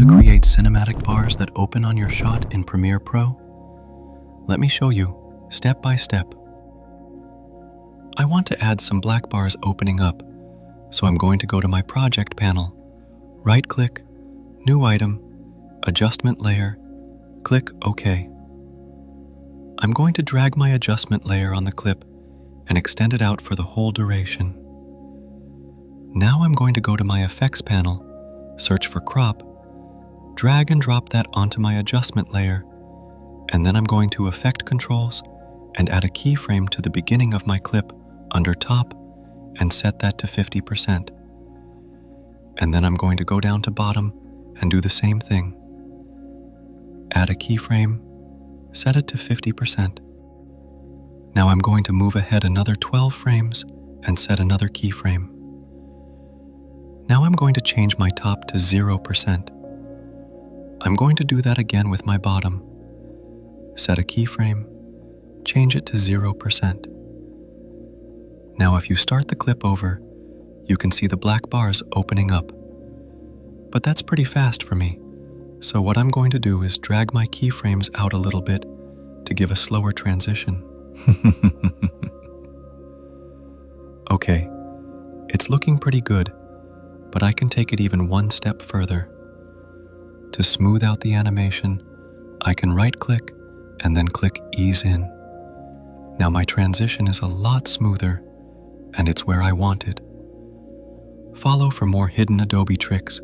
to create cinematic bars that open on your shot in Premiere Pro? Let me show you, step by step. I want to add some black bars opening up, so I'm going to go to my project panel, right-click, New Item, Adjustment Layer, click OK. I'm going to drag my adjustment layer on the clip and extend it out for the whole duration. Now I'm going to go to my Effects panel, search for Crop, drag and drop that onto my adjustment layer, and then I'm going to Effect Controls and add a keyframe to the beginning of my clip under Top and set that to 50%. And then I'm going to go down to Bottom and do the same thing. Add a keyframe, set it to 50%. Now I'm going to move ahead another 12 frames and set another keyframe. Now I'm going to change my top to 0%. I'm going to do that again with my bottom. Set a keyframe, change it to 0%. Now if you start the clip over, you can see the black bars opening up. But that's pretty fast for me, so what I'm going to do is drag my keyframes out a little bit to give a slower transition. Okay, it's looking pretty good, but I can take it even one step further. To smooth out the animation, I can right-click and then click Ease In. Now my transition is a lot smoother, and it's where I want it. Follow for more hidden Adobe tricks